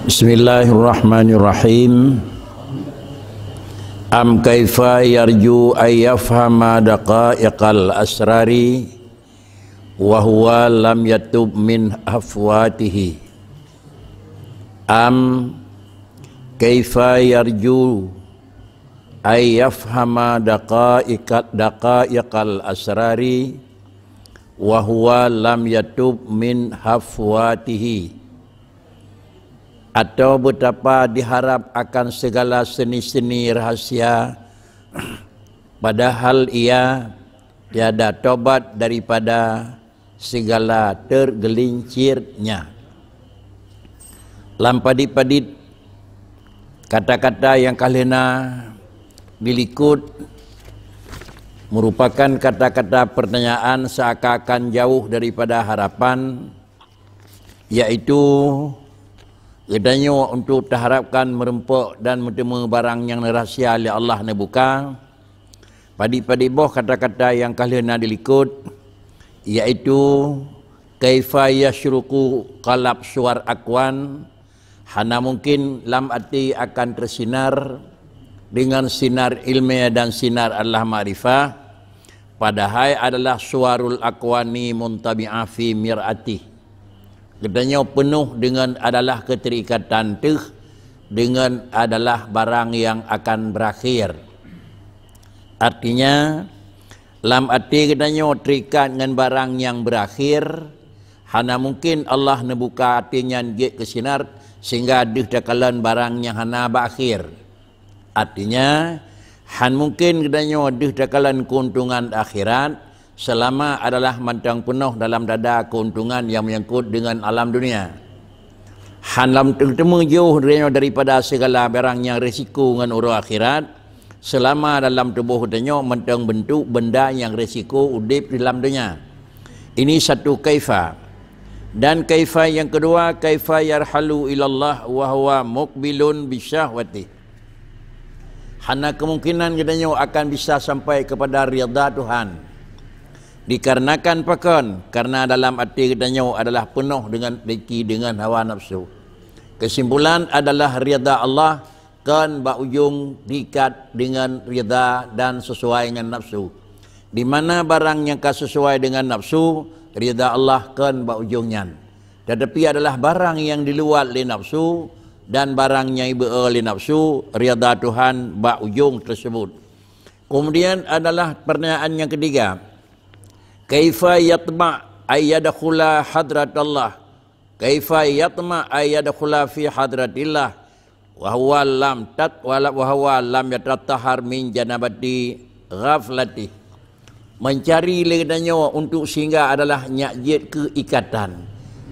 Bismillahirrahmanirrahim. Am kaifa yarju ayyafhama daqaiqal asrari wa huwa lam yatub min afwatihi. Am kaifa yarju ayyafhama daqaiqal asrari wa huwa lam yatub min afwatihi. Atau betapa diharap akan segala seni-seni rahasia padahal ia tiada tobat daripada segala tergelincirnya. Lampadit-padit kata-kata yang kalena dilikut merupakan kata-kata pertanyaan seakan-akan jauh daripada harapan, yaitu gedanya untuk terharapkan merempuk dan bertemu barang yang rahsia oleh Allah nak buka. Padi-padi boh kata-kata yang kalena dilikut, iaitu kaifa yashruqu qalab suar akwan, hana mungkin lam ati akan tersinar dengan sinar ilmiah dan sinar Allah ma'rifah, padahal adalah suarul akwani muntabi'ah fi mir'ati. Katanya penuh dengan adalah keterikatan dengan adalah barang yang akan berakhir. Artinya lam arti katanya terikat dengan barang yang berakhir, hana mungkin Allah nebuka artinya ke sinar sehingga dihakalan barang yang hana berakhir. Artinya han mungkin katanya dihakalan keuntungan akhirat selama adalah mantang penuh dalam dada keuntungan yang menyangkut dengan alam dunia. Halam tertemu jauh daripada segala barang yang risiko dengan urus akhirat, selama dalam tubuh dunia mantang bentuk benda yang risiko udip di dalam dunia. Ini satu kaifa. Dan kaifa yang kedua, kaifa yarhalu ilallah wa huwa muqbilun bisyahwati. Hana kemungkinan katanya akan bisa sampai kepada rida Tuhan. Dikarenakan pakon, karena dalam arti katanya adalah penuh dengan deki dengan hawa nafsu. Kesimpulan adalah rida Allah kan berujung diikat dengan rida dan sesuai dengan nafsu. Di mana barang yang sesuai dengan nafsu, rida Allah kan berujungnya. Tetapi adalah barang yang di luar li nafsu dan barang yang berli nafsu, rida Tuhan berujung tersebut. Kemudian adalah pertanyaan yang ketiga, kaifa yatma ayyadkhula hadratallah, kaifa yatma ayyadkhula fi hadratillah wa huwa lam yatatahhar min janabati ghaflati. Mencari legadanya untuk sehingga adalah nyak jid keikatan,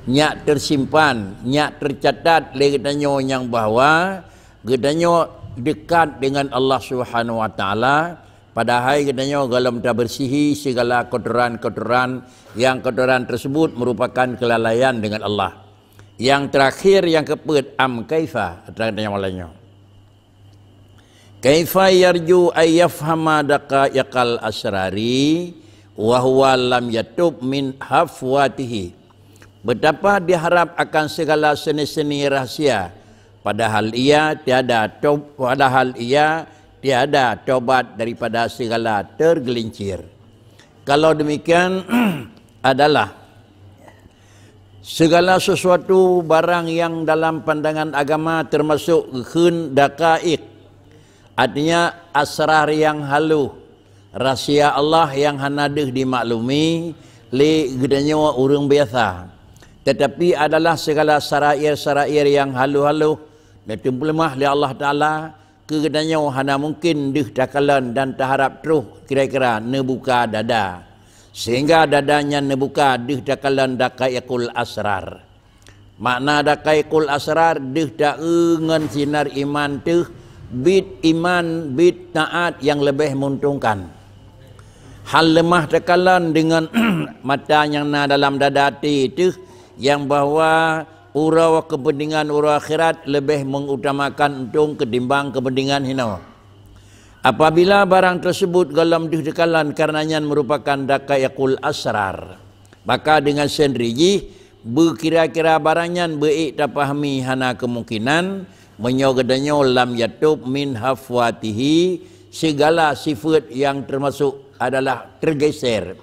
nyak tersimpan, nyak tercatat legadanya yang bahawa gedanya dekat dengan Allah Subhanahu wa taala. Padahal katanya dalam tak bersihi segala kotoran-kotoran yang kotoran tersebut merupakan kelalaian dengan Allah. Yang terakhir yang keempat, am kaifa, katanya malainya. Kaifa yarju ayyafhama daqaiqal asrari wa huwa lam yatub min hafwatihi. Betapa diharap akan segala seni-seni rahasia padahal ia tiada tobat daripada segala tergelincir. Kalau demikian adalah segala sesuatu barang yang dalam pandangan agama termasuk khun daqaiq, artinya asrar yang halu, rahsia Allah yang hanadih dimaklumi li gedanya orang biasa. Tetapi adalah segala sarair-sarair yang halu-halu dan lemah li Allah Ta'ala, kegadanya hana mungkin dihakalan dan terharap terus kira-kira nebuka dada sehingga dadanya nebuka dihakalan daqaiqul asrar. Makna daqaiqul asrar dihdaengan sinar iman tuh bit iman bit taat yang lebih menguntungkan. Hal lemah tekalan dengan mata yang na dalam dada itu yang bahawa urau kepentingan urau akhirat lebih mengutamakan untung ketimbang kepentingan hina. Apabila barang tersebut dalam dihakalan karenanya merupakan daqaiqul asrar, maka dengan sendirinya berkira-kira barangan beik tapahami hana kemungkinan menyogadanyo lam yatub min hafwatihi, segala sifat yang termasuk adalah tergeser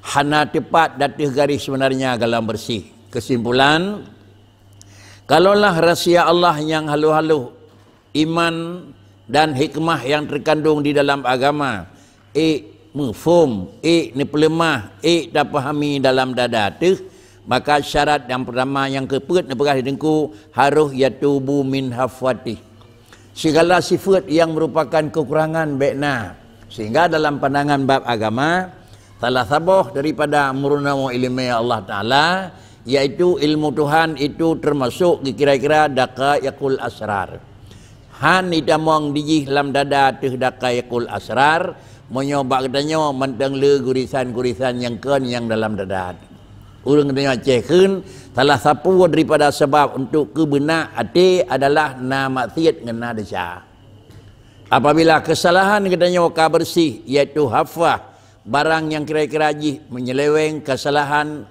hana tepat datih garis sebenarnya galam bersih. Kesimpulan, kalaulah rahsia Allah yang halu-halu, iman dan hikmah yang terkandung di dalam agama mufhum, nepelemah, dapahami dalam dada tu, maka syarat yang pertama yang keput nepegah dengku harus yatubu min hafwati, segala sifat yang merupakan kekurangan bekna, sehingga dalam pandangan bab agama salah sabuh daripada murnamu ilmu Allah Ta'ala, yaitu ilmu Tuhan itu termasuk kira-kira daqaiqul asrar. Han idamong dijih lam dada tu daqaiqul asrar, menyoba katanya mentang le gurisan-gurisan yang yang dalam dada. Urang katanya cekun salah satu daripada sebab untuk kebenar hati adalah na maksiat ngena desa. Apabila kesalahan katanya ka bersih, yaitu hafwah, barang yang kira-kira jih menyeleweng kesalahan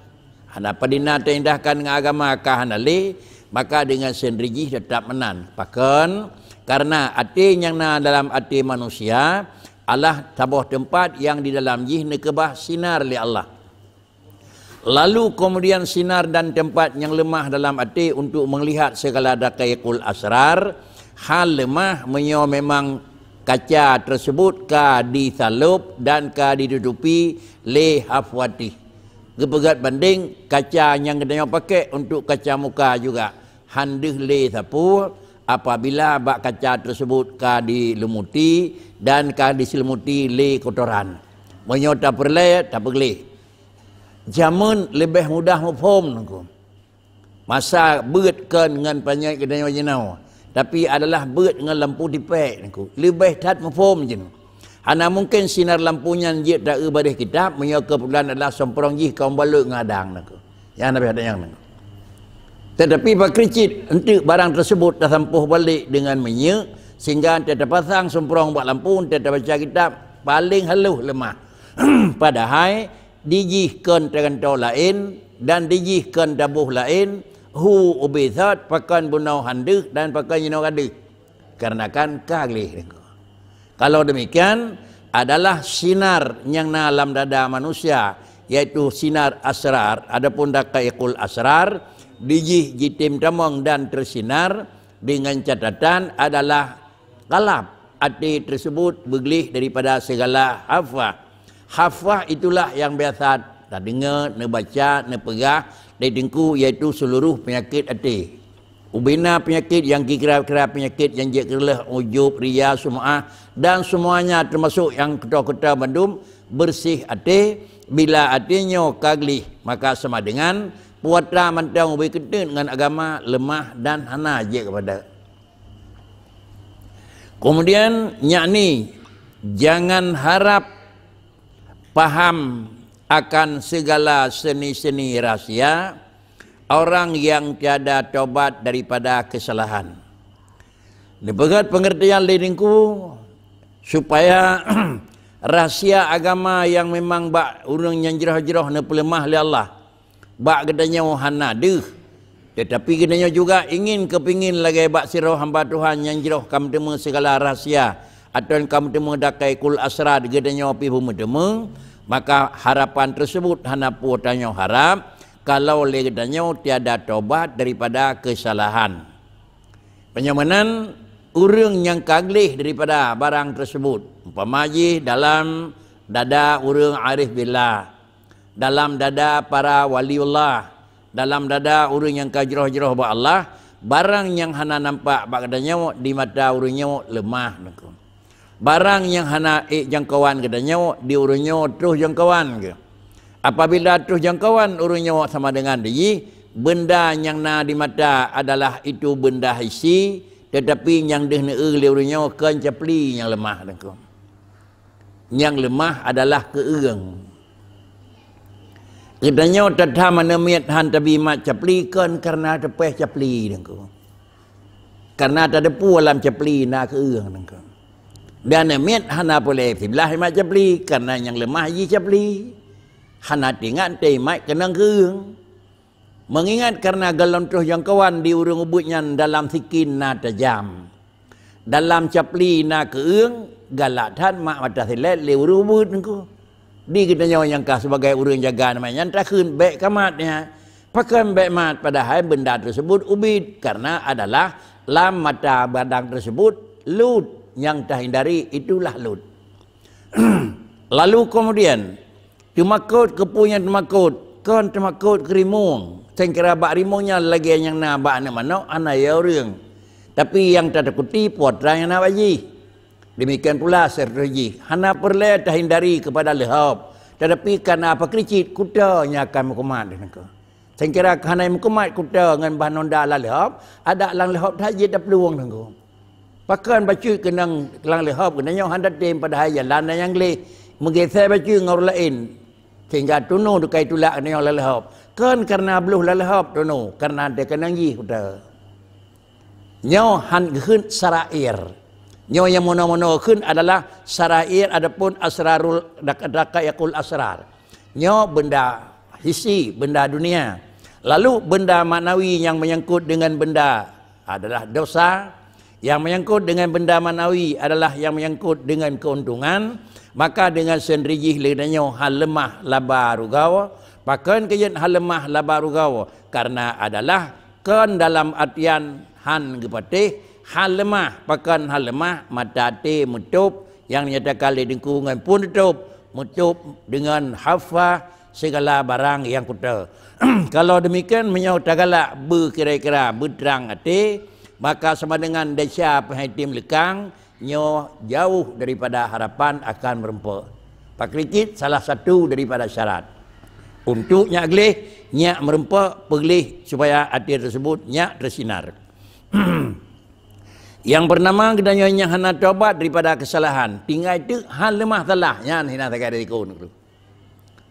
apa dina terindahkan dengan agama ka hanale, maka dengan sendiri tetap menan. Bahkan karena hati yang na dalam hati manusia Allah tabuh tempat yang di dalam jih nekebah sinar li Allah. Lalu kemudian sinar dan tempat yang lemah dalam hati untuk melihat segala daqaiqul asrar, hal lemah menyo memang kaca tersebut ka disalup dan ka ditutupi le hafwati. Gepegat banding kaca yang kita pakai untuk kaca muka juga handih le sapu, apabila bak kaca tersebut ka dilumuti dan ka diselimuti le kotoran. Menyota perle tak perle. Jamun lebih mudah mufhum nangku. Masa beut kan dengan panjang kedai jenau. Tapi adalah beut dengan lampu dipek nangku. Lebih tat mufhum je. Hana mungkin sinar lampunya je tak badih kitab menyo kepulan adalah somprong jih kaum baluk ngadang nangku. Yang nabi ada yang nangku. Tetapi pak kricit untuk barang tersebut dah sampuh balik dengan menye, sehingga tidak pasang somprong buat lampu, tidak baca kitab, paling haluh lemah. Padahal dijihkan terantau lain dan dijihkan dabuh lain, hu ubizat pakan bunau handih dan pakan jinau kadih. Karena kan kaglih. Kalau demikian adalah sinar yang dalam dada manusia, yaitu sinar asrar. Adapun daqaiqul asrar dijih jitim tamong dan tersinar dengan catatan adalah kalap hati tersebut beglih daripada segala hafwah. Hafwah itulah yang biasa tak dengar, nak baca, nak pegah dari dengku, iaitu seluruh penyakit hati. Ubina penyakit yang kira-kira penyakit yang jekerlah ujub, ria, sum'ah dan semuanya termasuk yang ketua-ketua bandum bersih hati. Bila hatinya kaglih, maka sama dengan puatra mantang ubi kedin dengan agama lemah dan hana je kepada. Kemudian yakni jangan harap paham akan segala seni-seni rahsia orang yang tiada tobat daripada kesalahan. Dipegat pengertian lidingku supaya rahsia agama yang memang bak urang yang jerah-jerah ne pelemah li Allah. Bak gedanya hana deh. Tetapi gedanya juga ingin kepingin lagi bak sirah hamba Tuhan yang jerah kam temu segala rahsia atau kam temu daqaiqul asrar gedanya pi bumedemu, maka harapan tersebut hana puatanya harap kalau legedanya tiada tobat daripada kesalahan. Penyamanan urang yang kaglih daripada barang tersebut. Umpamaji dalam dada urang arif billah, dalam dada para waliullah, dalam dada urang yang kajroh-jroh ba Allah, barang yang hana nampak bakadanya di mata urangnya lemah. Barang yang hana jangkauan katanya di urangnya terus jangkauan ke. Apabila terus jangkauan urangnya sama dengan dia, benda yang na di mata adalah itu benda hisi, tetapi yang dah neul urangnya kan capli yang lemah dengku. Yang lemah adalah keurang. Katanya tetap menemit han tabi mat capli kan karena tepeh capli dengku. Karena tak ada pu alam capli na keurang dengku. Dan nemit hana boleh sebelah mat capli karena yang lemah ji capli. Hana tingat teh mat kena keurang. Mengingat karena gelontoh yang kawan di urung ubutnya dalam sikin na tajam. Dalam capli na keung galak tan mak mata silet le urung ubut nengku. Di kita nyawa yang kah sebagai urung jaga namanya tak kun baik kamatnya. Pakai baik mat padahal benda tersebut ubit karena adalah lam mata badang tersebut lut yang tak hindari itulah lut. Lalu kemudian temakut kepunya temakut kon temakut kerimung. Saya kira bak rimungnya lagi yang nak bak nak mana anak ya orang. Tapi yang tak takuti putra yang nak baji. Demikian pula strategi. Hana perlu terhindari kepada lehab. Tetapi karena apa kericit kutanya akan mengkumat dengan kau. Saya kira hana mengkumat kuta dengan bahan nonda lah lehab. Ada lang lehab tajid dah peluang dengan kau. Pakan baca kenang lang lehab kenanya hendak tim pada jalan yang le menggeser baca ngor lain. Sehingga tunu dekai tulak ni yang lehab. Kan karena beluh lalahab dono karena dia kena ngih udah nyaw han khun sarair nyaw yang mono-mono khun adalah sarair adapun asrarul yakul asrar nyaw benda hisi benda dunia lalu benda maknawi yang menyangkut dengan benda adalah dosa yang menyangkut dengan benda maknawi adalah yang menyangkut dengan keuntungan maka dengan sendiri ledanya hal lemah laba rugawa pakan kajian hal lemah laba rugawa karena adalah kan dalam artian han gepatih hal lemah pakan hal lemah mata te mutup yang nyatakan le dengkungan pun mutup dengan hafa segala barang yang kuta. Kalau demikian menyau tagala berkira-kira berterang ate maka sama dengan desa penghaitim lekang nyo jauh daripada harapan akan merempuk. Pakrikit salah satu daripada syarat. Untuk nyak gelih, nyak merempak pergelih supaya hati tersebut nyak tersinar. Yang bernama kedanya nyak hana taubat daripada kesalahan. Tinggal itu hal lemah telah. Yang hina tak ada ikut.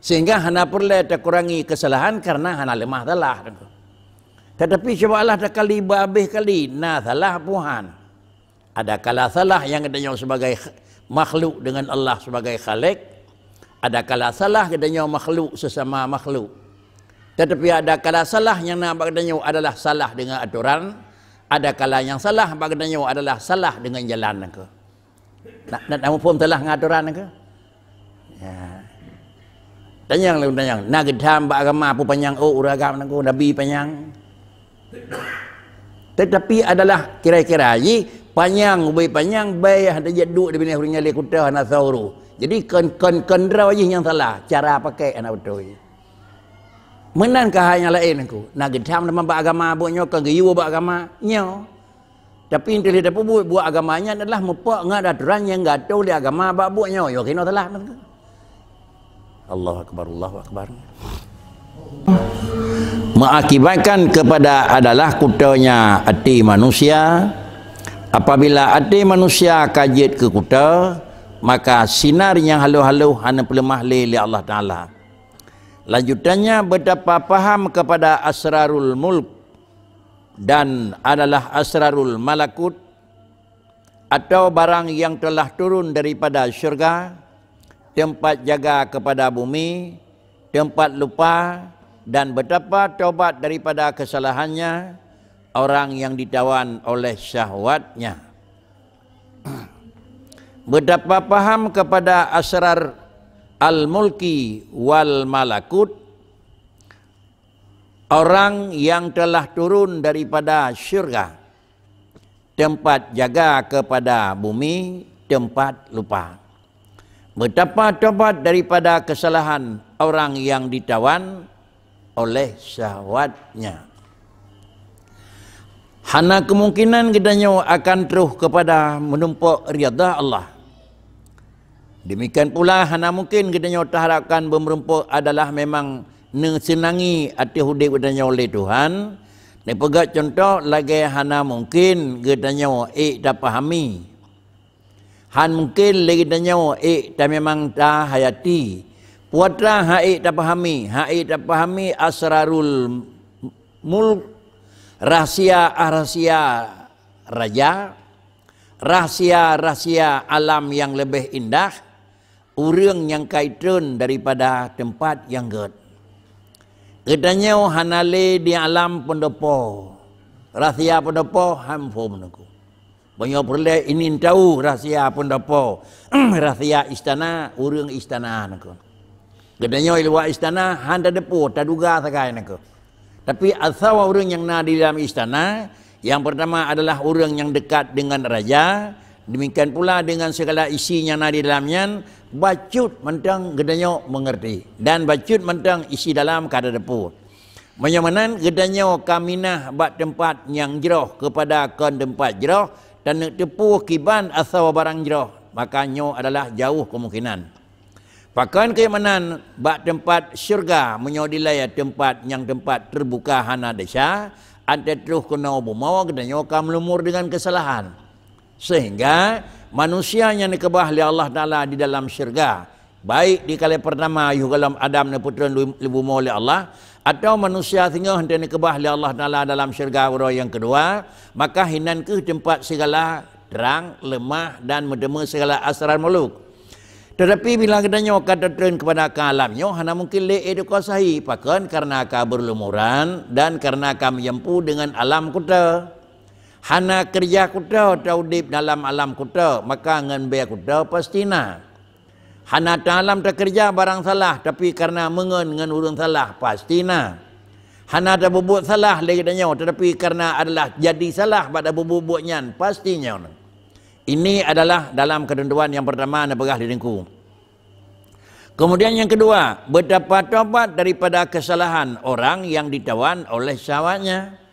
Sehingga hana perlu terkurangi kesalahan karena hana lemah telah. Tetapi coba Allah tak kali babih kali. Nah salah puhan. Ada kala salah yang kedanya sebagai makhluk dengan Allah sebagai khalik. Ada kala salah katanya makhluk sesama makhluk. Tetapi ada kala salah yang nak katanya adalah salah dengan aturan. Ada kala yang salah katanya adalah salah dengan jalan ke. Nak faham salah dengan aturan ke? Ya. Tanyang lalu tanyang. Nak gedam bak agama apa panjang uragam nangku nabi panjang. Tetapi adalah kira-kira ji panjang ubai panjang bayah ada jaduk di bini hurinya le kuta na sauru. Jadi kendera wajah yang salah cara pakai anak betul. Menankah hanya lain aku nak gedam nama bak agama buatnya ke geyu bak agama nyo. Tapi inti dia buat agamanya adalah mepak ngad aturan yang enggak tahu dia agama bak buatnya yo kena salah. Allahu akbar Allahu akbar. Mengakibatkan kepada adalah kutanya hati manusia. Apabila hati manusia kajit ke kuta maka sinar yang halu-halu hanya pelemah li Allah Ta'ala. Lanjutannya betapa paham kepada asrarul mulk dan adalah asrarul malakut atau barang yang telah turun daripada syurga, tempat jaga kepada bumi, tempat lupa dan betapa taubat daripada kesalahannya orang yang ditawan oleh syahwatnya. Betapa paham kepada asrar al-mulki wal malakut orang yang telah turun daripada syurga, tempat jaga kepada bumi, tempat lupa. Betapa tobat daripada kesalahan orang yang ditawan oleh syahwatnya. Hana kemungkinan kitanya akan terus kepada menumpak riyadhah Allah. Demikian pula hana mungkin kitanya terharapkan bermerempuk adalah memang senangi hati hidup kitanya oleh Tuhan. Ni pegat contoh lagi hana mungkin kitanya tak pahami. Han mungkin lagi kitanya tak memang tak hayati. Puatra tak pahami, tak pahami asrarul mulk, rahasia raja, rahasia alam yang lebih indah, urang yang kaitan daripada tempat yang ged. Gedanya hanale di alam pendopo. Rahsia pendopo hampum naku. Banyak perle ini tahu rahsia pendopo. Rahsia istana urang istana naku. Gedanya luar istana handa depo taduga sakai naku. Tapi asal orang yang na di dalam istana, yang pertama adalah orang yang dekat dengan raja, demikian pula dengan segala isi yang na di dalamnya, bacut mentang gedanya mengerti dan bacut mentang isi dalam kada depo. Menyamanan gedanya kaminah bak tempat yang jeroh kepada kon tempat jeroh dan nak tepu kiban asal barang jeroh, makanya adalah jauh kemungkinan. Pakan keimanan bak tempat syurga menyodilai tempat yang tempat terbuka hana desa, ada terus kena bumawa gedanya kam lumur dengan kesalahan. Sehingga manusia yang dikebah oleh Allah Ta'ala di dalam syurga, baik di kali pertama yugalam Adam dan putra dibumawa oleh Allah, atau manusia sehingga hendak dikebah oleh Allah Ta'ala dalam syurga yang kedua, maka hinan ke tempat segala terang, lemah dan mendema segala asrar makhluk. Tetapi bila gedanya kata turun kepada alamnya, hana mungkin le edukasi pakan karena ka berlumuran dan karena ka menyempu dengan alam kuta. Hana kerja kuta atau dip dalam alam kuta, maka ngan be kuta pastina. Hana dalam tak kerja barang salah, tapi karena mengen ngan urang salah pastina. Hana tak berbuat salah le gedanya, tetapi karena adalah jadi salah pada berbuatnya pastinya. Ini adalah dalam ketentuan yang pertama anda pegah di dengku. Kemudian yang kedua, betapa tobat daripada kesalahan orang yang ditawan oleh syahwatnya.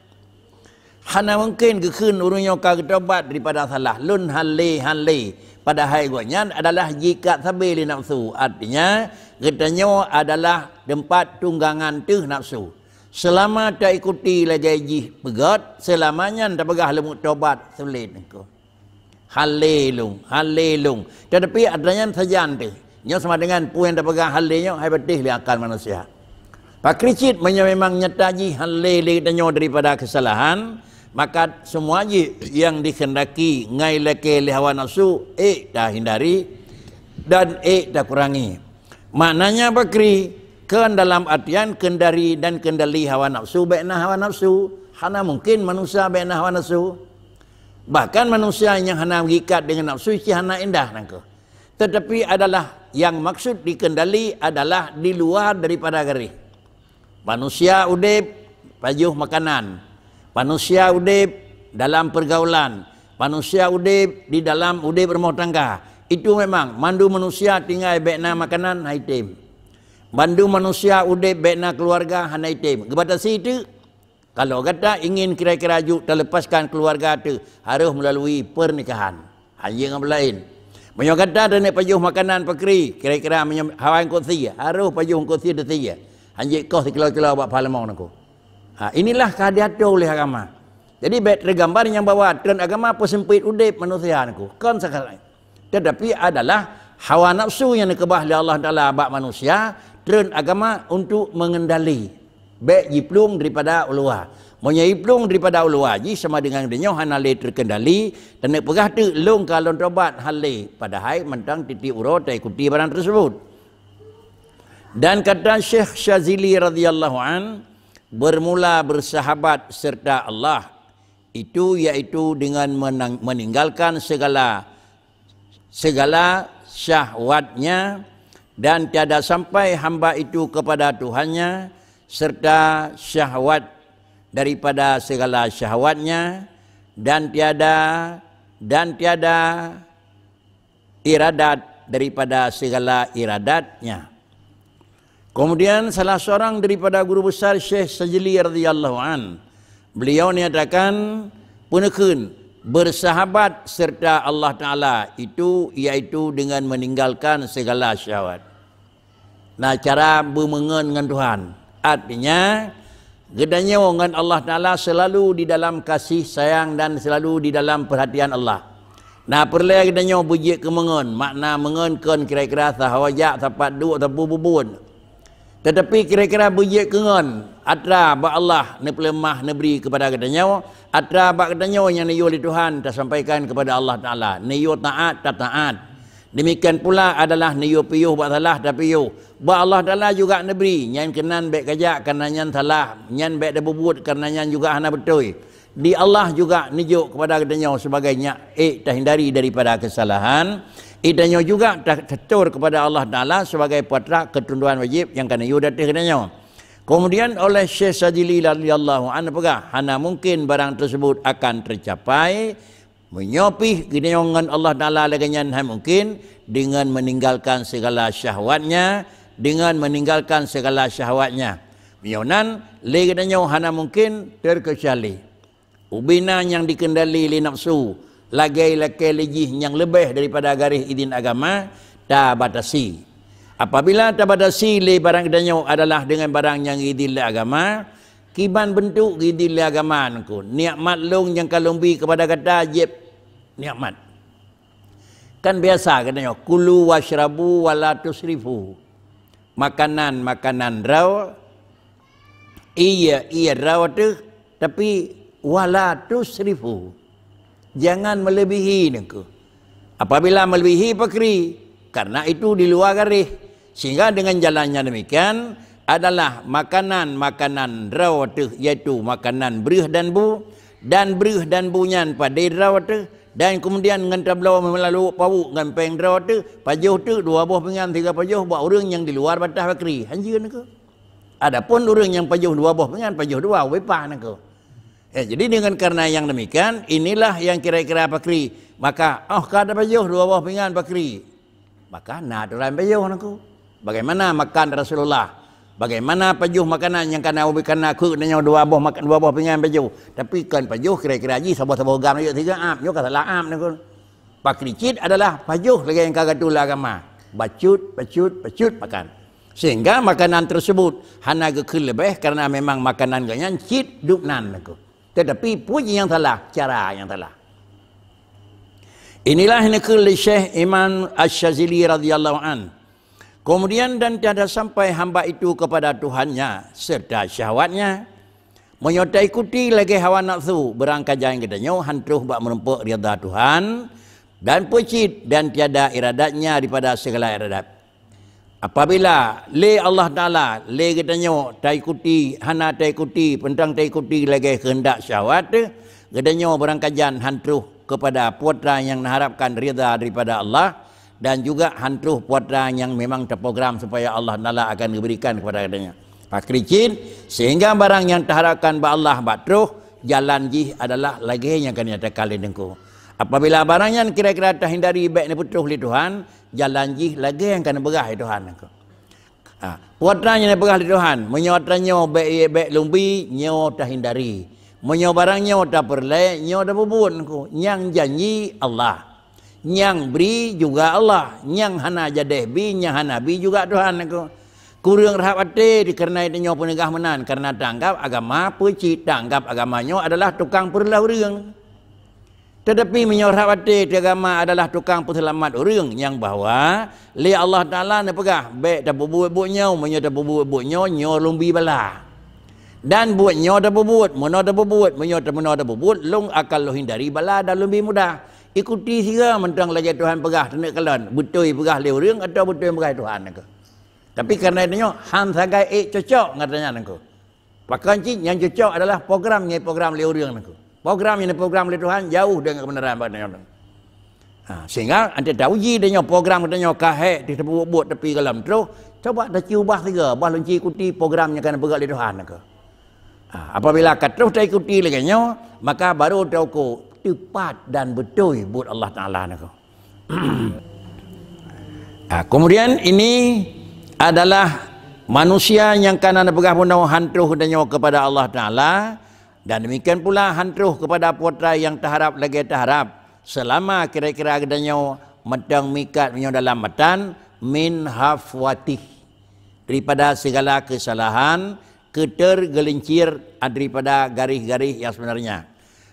Hana mungkin kekun urungnya kau tobat daripada salah. Lun halle pada hai guanya adalah jika sabili nafsu. Artinya, katanya adalah tempat tunggangan tuh nafsu. Selama tak ikuti lagi jih pegat, selamanya tak pegah lemuk tobat sulit engkau. Halelung. Tetapi adanya saja nanti. Nya sama dengan puan dah pegang halenya, hai betih li akal manusia. Pak Kricit memang nyataji halele danyo daripada kesalahan, maka semua yang dikendaki ngai leke li hawa nafsu, dah hindari dan dah kurangi. Maknanya bakri kan dalam artian kendari dan kendali hawa nafsu, baikna hawa nafsu, hana mungkin manusia baikna hawa nafsu. Bahkan manusia yang hana mengikat dengan nafsu si hana indah nangko. Tetapi adalah yang maksud dikendali adalah di luar daripada gerih. Manusia udip pajuh makanan. Manusia udip dalam pergaulan. Manusia udip di dalam udip rumah tangga. Itu memang mandu manusia tinggal baikna makanan haitim. Mandu manusia udip baikna keluarga hana haitim. Kebatasi itu kalau kata ingin kira-kira terlepaskan keluarga itu harus melalui pernikahan. Hanya yang lain. Banyak kata dan pajuh makanan pakri kira-kira hawan kursi harus pajuh kursi detiya. Hanya kau sekilo-kilo buat palemong aku. Inilah keadiatan oleh agama. Jadi baik tergambar yang bawa dan agama persempit udip manusia aku. Kan sekarang. Tetapi adalah hawa nafsu yang dikebah oleh Allah Taala bak manusia dan agama untuk mengendali. Baik jiplung daripada ulua. Monya jiplung daripada ulua ji sama dengan dia hanale terkendali dan nak pegah tu long kalau tobat hale padahal mentang titik uro tak ikuti barang tersebut. Dan kata Syekh Syazili radhiyallahu an bermula bersahabat serta Allah itu iaitu dengan meninggalkan segala syahwatnya dan tiada sampai hamba itu kepada Tuhannya serta syahwat daripada segala syahwatnya dan tiada iradat daripada segala iradatnya. Kemudian salah seorang daripada guru besar Syekh Sajili radhiyallahu an, beliau nyatakan punekun bersahabat serta Allah Taala itu iaitu dengan meninggalkan segala syahwat. Nah, cara bermengen dengan Tuhan. Artinya gedanya dengan Allah Ta'ala selalu di dalam kasih sayang dan selalu di dalam perhatian Allah. Nah perlu gedanya bujik ke mengen. Makna mengen kan kira-kira sahawajak sapat duk ataupun bubun. Tetapi kira-kira bujik ke ngen. Atra bak Allah ni pelemah neberi kepada gedanya. Atra bak gedanya yang niyo di Tuhan tak sampaikan kepada Allah Ta'ala. Niyo taat tak taat. Demikian pula adalah niyo piyuh buat salah dah piyuh. Buat Allah Taala juga neberi nyan kenan baik kajak kerana nyan salah, nyan baik dah berbuat kerana nyan juga hana betul. Di Allah juga nijuk kepada katanya sebagainya tak hindari daripada kesalahan. Idanyo juga tertur kepada Allah Taala sebagai putra ketunduan wajib yang kena yu datih katanya. Kemudian oleh Syekh Sadili radhiyallahu anhu pegah hana mungkin barang tersebut akan tercapai menyopih dengan Allah Ta'ala laganyan mungkin dengan meninggalkan segala syahwatnya, dengan meninggalkan segala syahwatnya. Mionan lagannya hana mungkin terkecuali ubina yang dikendali li nafsu lagai-lagai lejih yang lebih daripada garis idin agama tak batasi. Apabila tak batasi li barang kedanyo adalah dengan barang yang idin li agama, kiban bentuk idin li agama ku nikmat long yang kalumbi kepada kata jeb nikmat. Kan biasa katanya kulu washrabu wala tusrifu. Makanan raw iya raw tu tapi wala tusrifu. Jangan melebihi niku. Apabila melebihi pakri karena itu di luar garis. Sehingga dengan jalannya demikian adalah makanan raw tu iaitu makanan berih dan bu dan berih dan bunyan pada raw tu. Dan kemudian dengan tablau melalui pau dengan peng draw tu pajuh tu 2 buah pinggan 3 pajuh buat orang yang di luar batas bakri hanjir nak. Adapun orang yang pajuh 2 buah pinggan pajuh 2 wepah nak. Jadi dengan karena yang demikian inilah yang kira-kira bakri maka kada pajuh 2 buah pinggan bakri maka nak orang pajuh nak. Bagaimana makan Rasulullah? Bagaimana pajuh makanan yang kena ubikana aku nanya 2 buah pinggan pajuh. Tapi kan pajuh kira-kira haji sabah-sabah gam ayo 3 am, yo kata la am nak. Pakricit adalah pajuh lagi yang kagatul agama. Bacut makan. Sehingga makanan tersebut hana gekul lebih karena memang makanan ganyan cit dupnan nak. Tetapi puji yang salah, cara yang salah. Inilah nekul Syekh Imam Asy-Syazili radhiyallahu an. Kemudian dan tiada sampai hamba itu kepada Tuhannya serta syahwatnya menyertai ikuti lagi hawa nafsu berangkajan katanya hantuh bak merempuk rida Tuhan dan pecit dan tiada iradatnya daripada segala iradat. Apabila le Allah Taala le katanya tak ikuti hana tak ikuti pentang tak ikuti lagi kehendak syahwat katanya berangkajan hantuh kepada putra yang mengharapkan rida daripada Allah. Dan juga hantuh putra yang memang terprogram supaya Allah Ta'ala akan diberikan kepada katanya. Pakricin sehingga barang yang terharapkan ba Allah batruh jalan jih adalah lagi yang akan nyata kali dengku. Apabila barang yang kira-kira terhindari baik ni putuh li Tuhan, jalan jih lagi yang akan berah li Tuhan. Putra yang berah li Tuhan, menyotranya baik lumbi nyo terhindari. Menyo barangnya tak perle nyo tak bubun yang janji Allah. Yang beri juga Allah, yang hana jadeh bi, yang hana bi juga Tuhan aku. Kurang rahap hati dikerana itu nyo penegah menan karena tanggap agama pecit tanggap agamanya adalah tukang perlah orang. Tetapi menyorah hati agama adalah tukang perselamat orang yang bahawa li Allah Taala ne pegah baik tak bubuh nyo, menyo tak bubuh nyo lumbi bala. Dan buat nyo tak bubuh, menyo tak bubuh, menyo tak long akal lo hindari bala dan lumbi mudah. Ikuti sira mentang lagi Tuhan pegah tenek kalan betul pegah le orang atau betul pegah Tuhan nak. Tapi kerana itu han sagai cocok katanya nak. Pakan cik yang cocok adalah programnya program le orang nak. Program ini program le Tuhan jauh dengan kebenaran katanya. Sehingga anda tahu ji dia program katanya kahek di buat tepi kalam terus coba dah ciubah tiga bah lunci ikuti programnya kan pegah le Tuhan nak. Apabila kat terus tak ikuti lagi maka baru tahu ko tepat dan betul buat Allah Ta'ala. Kemudian ini adalah manusia yang kanan pegah punau hantuh danyo kepada Allah Ta'ala dan demikian pula hantuh kepada putra yang terharap lagi terharap selama kira-kira danyo medang mikat menyo dalam matan min hafwatih daripada segala kesalahan ketergelincir daripada garis-garis yang sebenarnya.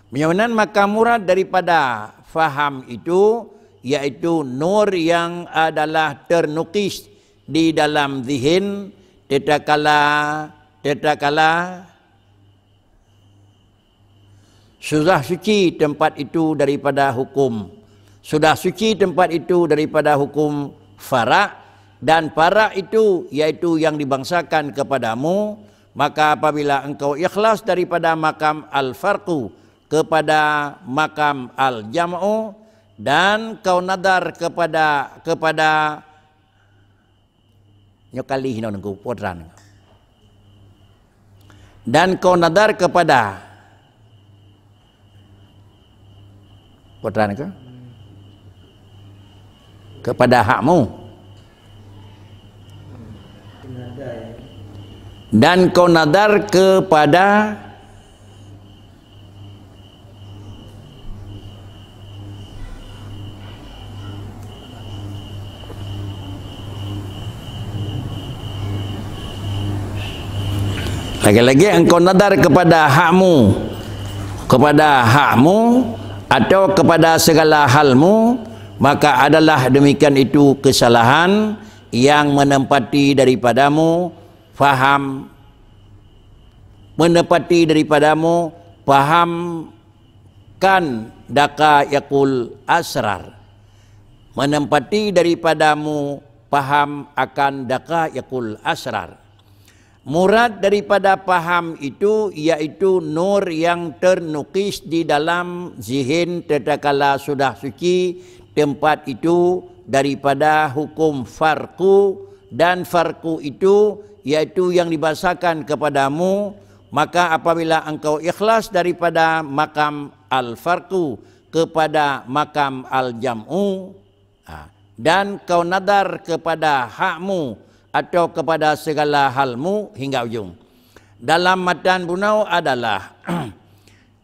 Menyamanan maka murad daripada faham itu yaitu nur yang adalah ternukis di dalam zihin tetakala sudah suci tempat itu daripada hukum Sudah suci tempat itu daripada hukum farak, dan farak itu yaitu yang dibangsakan kepadamu. Maka apabila engkau ikhlas daripada makam al-farqu kepada makam al-jam'u, dan kau nadar kepada nyokali hinon engkau potran, dan kau nadar kepada potran ke kepada hakmu, dan kau nadar kepada lagi-lagi engkau nadar kepada hakmu atau kepada segala halmu, maka adalah demikian itu kesalahan yang menempati daripadamu fahamkan daqaiqul asrar, menempati daripadamu paham akan daqaiqul asrar. Murad daripada paham itu yaitu nur yang ternukis di dalam zihin tatkala sudah suci tempat itu daripada hukum farqu, dan farqu itu yaitu yang dibahasakan kepadamu. Maka apabila engkau ikhlas daripada makam al-farqu kepada makam al-jam'u, dan kau nadar kepada hakmu atau kepada segala halmu hingga ujung. Dalam matan bunau adalah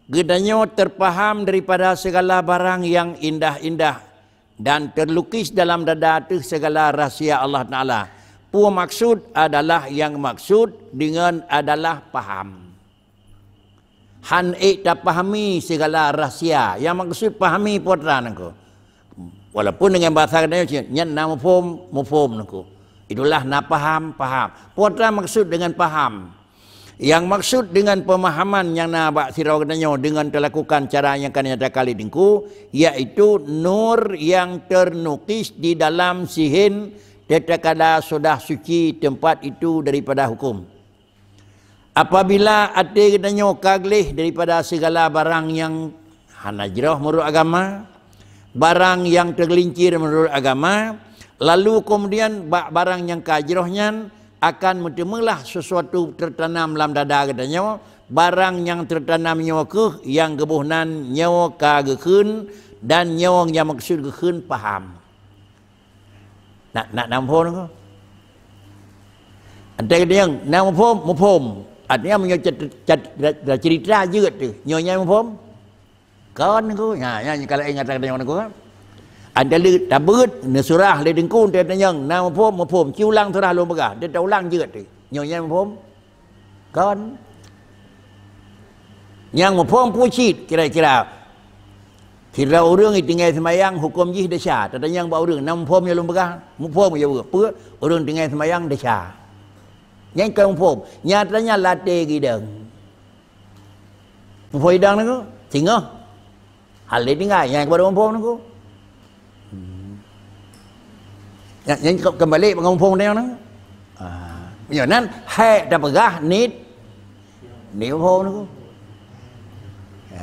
gedanya terpaham daripada segala barang yang indah-indah dan terlukis dalam dada itu segala rahsia Allah Ta'ala. Pua maksud adalah yang maksud dengan adalah paham. Han tak pahami segala rahsia. Yang maksud pahami potran aku. Walaupun dengan bahasa kadang nyan na mufhum aku. Itulah nak paham. Potran maksud dengan paham. Yang maksud dengan pemahaman yang nak bak sirau katanya dengan terlakukan cara yang kan nyata kali dengku, yaitu nur yang ternukis di dalam sihin tatkala sudah suci tempat itu daripada hukum. Apabila ada katanya kaglih daripada segala barang yang hanajrah menurut agama, barang yang tergelincir menurut agama, lalu kemudian barang yang kajrohnya akan mentemulah sesuatu tertanam dalam dada katanya, barang yang tertanam nyawa ke yang gebuhnan nyawa kagekun, dan nyawa yang maksud gekun paham. Nak nampak ko? Ada yang nama mufhum. Artinya menyocat cerita juga tu. Nyonya mufhum. Kan ko. Ya kalau ingat ada ko. Ada le tabut nesurah le dengku dia tanya nama mufhum. Ciulang surah lu begah. Dia dah ulang juga tu. Nyonya mufhum. Kan. Yang mufhum pucit kira-kira. Kira orang itu tinggal semayang hukum jih dah syah. Tak tanya buat orang. Nama mufhum yang lu begah. Mufhum je berapa. Orang tinggal semayang dah syah. Yang kau mufhum. Nyatanya latih gidang. Mufhum hidang ni ko. Tinggal. Hal dia tinggal. Yang kepada mufhum ni ko. Yang kembali mengumum dia ni. Macam nan hai dah pegah nit. Ni mufhum ni ko.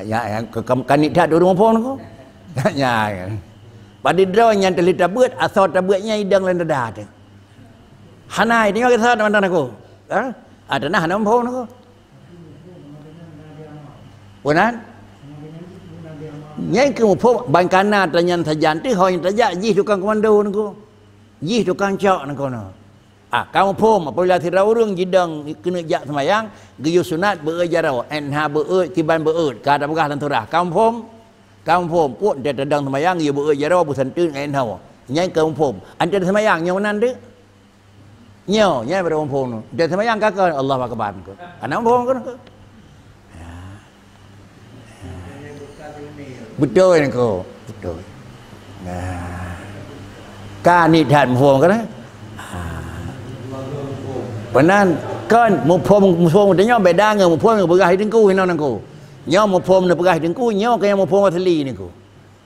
Ya kanit dah dulu mufhum ni ko. Ya. Pada draw yang telit tabut asal tabutnya hidang lain dah tu. Hanai tengok kisah teman-teman aku. Ada nah nama mufhum ni ko. Punan? Nyai ke mufhum bangkana tanyan sajan tu hoi tajak jih tukang komando ni ko. Jih tukang cak ni ko no. Kamu mufhum apabila tidak urang jidang kena jak semayang, geyu sunat beujaraw, enha beuj tiban beuj, kada begah lanturah. Kamu mufhum pun dia tedang semayang ye beujaraw busanteun enha. Nyai ke mufhum. Ante semayang nyaw nan de. Nyaw, nyai pada mufhum no. Dia semayang kakak Allahu akbar ko. Ana mufhum ko. Betul ni ko. Betul. Kani dan mufhum kan? Penan kan mufhum dia beda dengan mufhum yang berah dengku hinan aku. Nya mufhum ni berah dengku, nya kaya mufhum asli ni ko.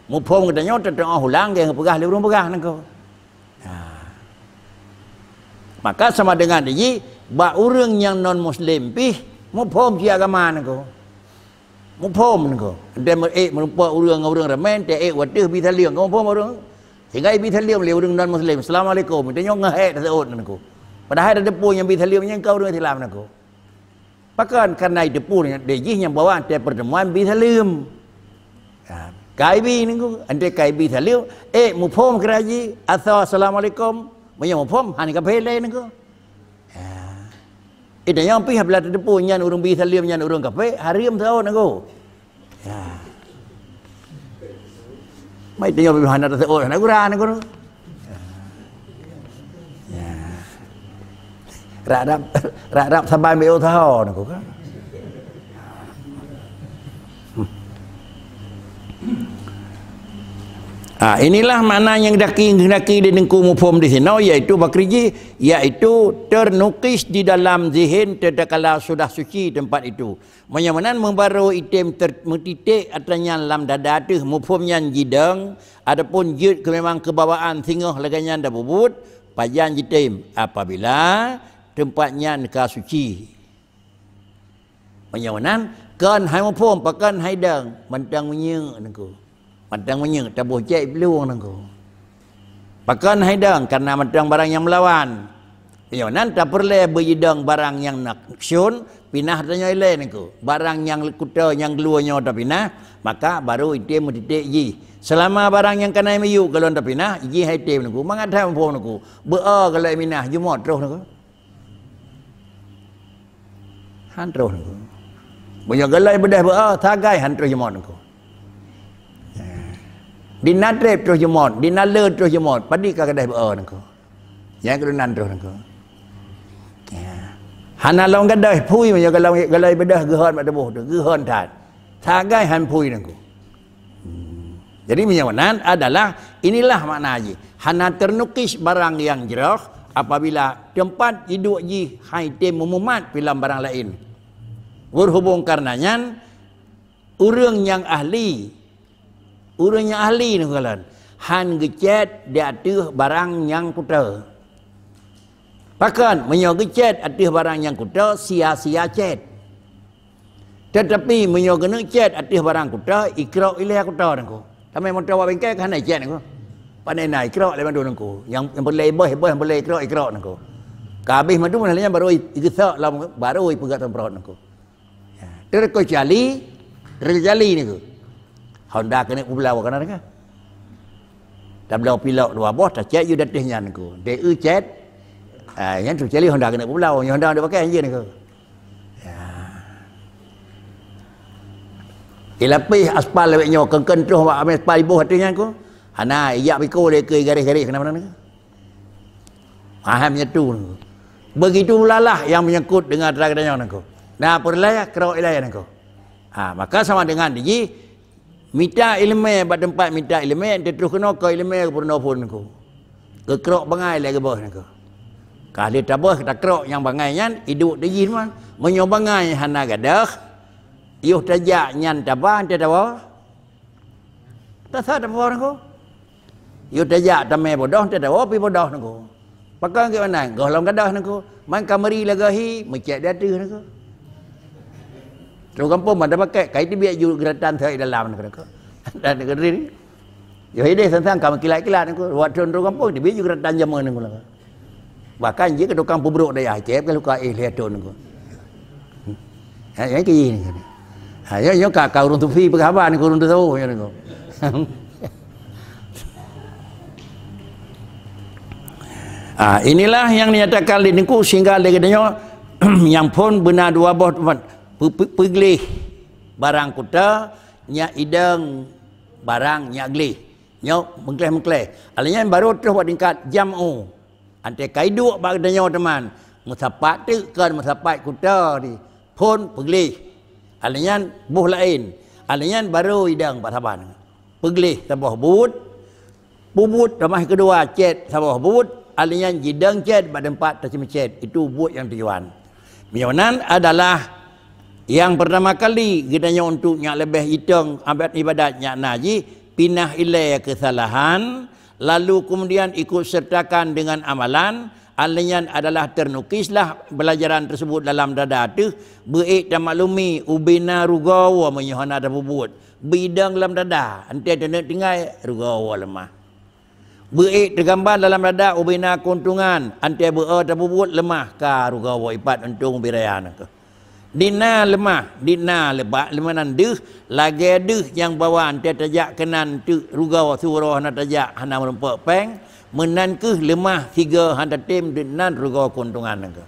Mupom katanya tetang hulang dia pegah le urang pegah nangko. Maka sama dengan ini, ba orang yang non muslim pih mupom si agama nangko. Mupom nangko. Dia merupa orang ramai dia wadih bi thalium mupom orang. Sehingga bi thalium le orang non muslim. Assalamualaikum. Dia ngahek tasaud nangko. Padahal ada depu yang bi thalium yang kau orang Islam nangko. Bahkan karena depu dia yang bawa dia pertemuan bi thalium. Kai bi nangko. Ante kai bi thalium mupom keraji. Assalamualaikum. Macam pom hani kapele nangko. Ida yang pi habla depu nyan urang bi salim nyan urang kape hariam tau nangko. Mai tanya bi hana ta o na gura nangko. Radap sabai me o tau nangko ka. Inilah makna yang daki di nengku mufhum di sini, yaitu bakriji, yaitu ternukis di dalam zihin tadakala sudah suci tempat itu. Menyamanan membaru item termutitik atanya dalam dada tu mufhumnya jidang, adapun jid memang kebawaan singoh laganya dah bubut, pajan jitim apabila tempatnya nekah suci. Menyamanan kan hai mufhum pakan haidang mentang menyek nengku. Matang menyek tabuh cek peluang nangko. Pakan haidang karena matang barang yang melawan. Yo nan tak perlu berjidang barang yang nak sun pinah tanya ile nangko. Barang yang kuta yang keluarnya tak pinah, maka baru item mutitik ji. Selama barang yang kena mayu kalau tak pinah, ji item nangko. Mangadai pun nangko. Bea kalau minah jumot terus nangko. Han terus nangko. Banyak galai bedah bea tagai han terus jumot nangko. Dinadrep terus jemot, dinale terus jemot, padi ka kedai beo nangko. Yang kedunan terus nangko. Hana long kedai pui macam galai bedah gehon mak debuh tu, gehon tat. Sagai han pui nangko. Jadi menyawanan adalah inilah makna haji. Hana ternukis barang yang jerah apabila tempat hidup ji haitem memumat pilam barang lain. Berhubung karenanya orang yang ahli ni kalan han gecet di atas barang yang kuta. Bahkan menyo gecet atas barang yang kuta sia-sia cet. Tetapi menyo kena cet atas barang kuta ikra ilih kuta nangko. Tamai motor wa bengkel kan cet nangko. Pandai nai ikra le mandu nangko. Yang boleh yang boleh ikra nangko. Kabeh madu manalnya baru igesa lam baru pegat temprot nangko. Terko jali nangko. Honda kena ubelau kan ada kan? Tak belau pilot dua bos tak cek you datihnya nangko. Dia cet, yang tu celi Honda kena ubelau, yang Honda ada pakai je nangko. Ilapi aspal lewat nyawa kengken terus buat aspal ibu hatinya nangko. Hana iyak biko dia ke garis-garis kenapa nangko? Fahamnya tu nangko. Begitu lah yang menyangkut dengan terang-terang nangko. Nah perlaya kerau ilaya nangko. Maka sama dengan dia. Minta ilmu pada tempat minta ilmu dia terus kena ke ilmu pun pun nangko. Ke kerok bangai lagi bos nangko. Kali tabah kita kerok yang bangainya hidup di jin man menyo bangai hana gadah. Yuh tajak nyan tabah ante tawa. Tak sah tabah nangko. Yuh tajak tamai bodoh ante tawa pi bodoh nangko. Pakai ke mana? Gohlong gadah nangko. Man kamari lagahi mecek dia tu nangko. Terus kampung mana pakai kait dia biar ju geratan saya dalam nak dan negeri ni. Yo ide santang kamu kilat-kilat aku buat terus kampung dia biar ju geratan zaman aku lah. Bahkan je ke tukang pubruk dia cep kalau ka lihat tu aku. Yang ke ni. Yo ka urun tu fi berkhabar ni urun tu tahu ya aku. Inilah yang dinyatakan di niku sehingga legadanya yang pun benar dua buah peglih barang kuta nya idang barang nya glih nya mengkleh alanya baru terus buat tingkat jamu ante kaidu bagdanya teman musapat tu kan musapat kuta di pun peglih alanya buh lain alanya baru idang pasaban peglih sabah bubut tamah kedua cet sabah bubut alanya jidang cet pada empat tercemcet itu buat yang tujuan mianan adalah yang pertama kali kitanya untuk yang lebih hitung abad ibadat yang naji pinah ilai kesalahan, lalu kemudian ikut sertakan dengan amalan, alanya adalah ternukislah pelajaran tersebut dalam dada tu, beik dan maklumi ubina rugawa menyohana ada bubut, bidang dalam dada, antai tenek tinggal rugawa lemah. Beik tergambar dalam dada ubina keuntungan, antai ada bubut lemah ka rugawa ipat untung birayan ke. Dina lemah, dina lebak lemanan deh, lagi deh yang bawa antai tajak kenan tu rugawa surah na tajak hana merempak peng, menan ke lemah 3 handa tim dengan rugawa keuntungan ke.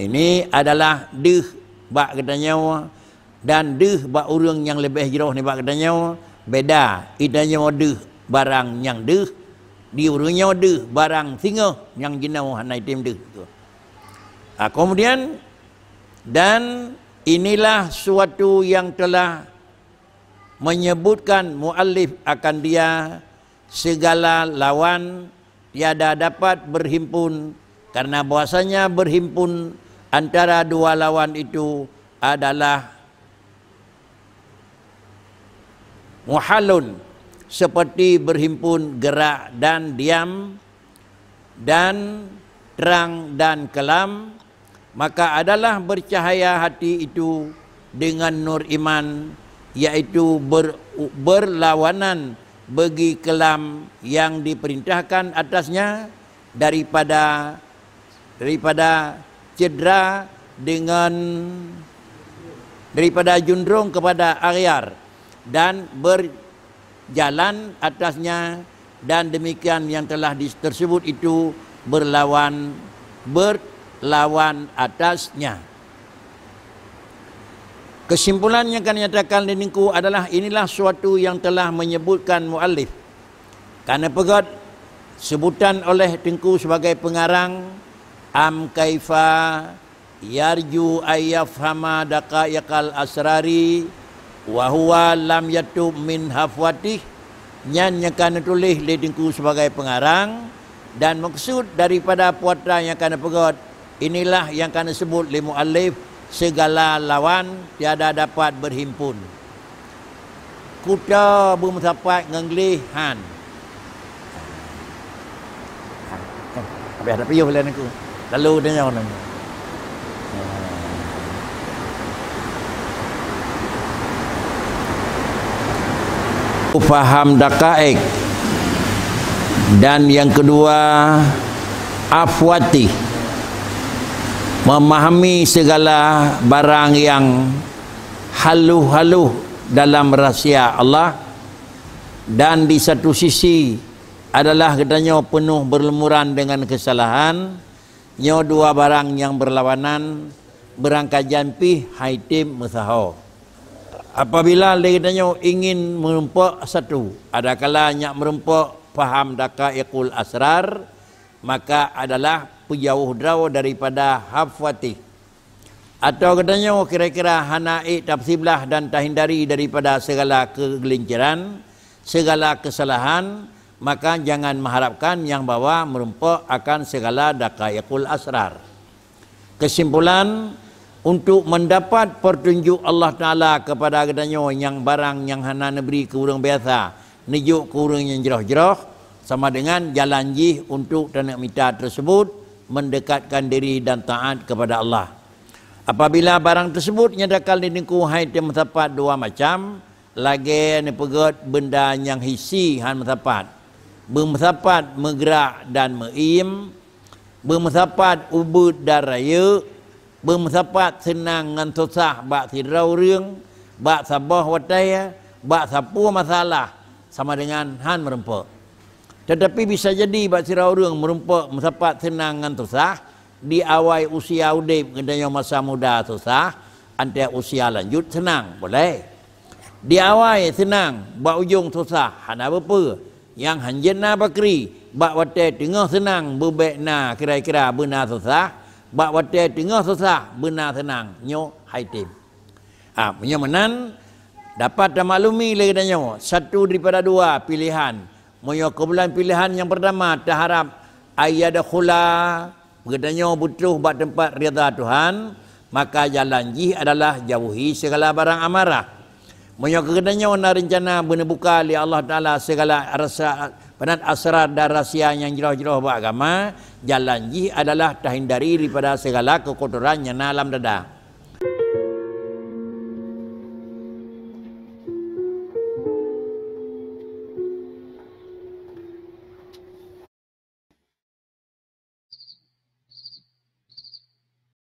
Ini adalah deh bak katanya dan deh bak urang yang lebih jauh ni bak katanya beda. Idanya deh barang yang deh, di urangnya deh barang singa yang jinau hana tim deh. Kemudian dan inilah suatu yang telah menyebutkan muallif akan dia segala lawan tiada dapat berhimpun, karena bahasanya berhimpun antara dua lawan itu adalah muhalun, seperti berhimpun gerak dan diam dan terang dan kelam. Maka adalah bercahaya hati itu dengan nur iman, yaitu berlawanan bagi kelam yang diperintahkan atasnya daripada cedera daripada junrung kepada akhir dan berjalan atasnya, dan demikian yang telah tersebut itu berlawan atasnya. Kesimpulannya kan nyatakan di niku adalah inilah suatu yang telah menyebutkan muallif, karena pegat sebutan oleh Tengku sebagai pengarang am kaifa yarju ayyafhama daqaiqal asrari wa huwa lam yatub min hafwatih, nyan kan tulis di Tengku sebagai pengarang, dan maksud daripada puatra yang kan pegat inilah yang kena sebut li muallif segala lawan tiada dapat berhimpun. Kuta bermutapat ngenglihan. Habis ada piyuh lain aku. Lalu dia orang. Faham daqaik. Dan yang kedua afwati, memahami segala barang yang haluh-haluh dalam rahsia Allah, dan di satu sisi adalah katanya penuh berlemuran dengan kesalahan, nyo dua barang yang berlawanan berangkat jampi haitim musaho. Apabila dia katanya ingin merempak satu, ada kalanya merempak faham daqaiqul asrar, maka adalah jauh draw daripada hafwati, atau katanya kira-kira hanai tafsiblah dan tahindari daripada segala kegelinciran, segala kesalahan, maka jangan mengharapkan yang bawa merempak akan segala daqaiqul asrar. Kesimpulan, untuk mendapat pertunjuk Allah Ta'ala kepada katanya yang barang yang hana neberi ke orang biasa, nejuk ke orang yang jerah-jerah, sama dengan jalan jih untuk tanak mita tersebut mendekatkan diri dan taat kepada Allah. Apabila barang tersebut nyatakan di niku haitim mutapat dua macam, lagi ni pegat benda yang hisi han mutapat, bermutapat megerak dan meim, bermutapat ubud dan raya, bermutapat senang ngan susah bak tirau reung, bak sabah wataya, bak sapu masalah, sama dengan han merempak. Tetapi bisa jadi bak sirau orang merempak mendapat senang dengan susah di awal usia udip, katanya masa muda susah, antai usia lanjut senang, boleh. Di awal senang, bak ujung susah, hana apa? Yang hanjena bakri, bak watai tengah senang, bebek na kira-kira benar susah, bak watai tengah susah, benar senang, nyo haitim. Menyamanan dapat maklumi lagi katanya satu daripada dua pilihan. Moyo kebulan pilihan yang pertama taharap ayyadakhula, katanya butuh buat tempat redha Tuhan, maka jalan jih adalah jauhi segala barang amarah. Moyo kedenyo na rencana beuna buka li Allah Taala segala rasa penat asrar dan rahsia yang jauh-jauh beragama, jalan ji adalah terhindari daripada segala kekotoran yang alam dada.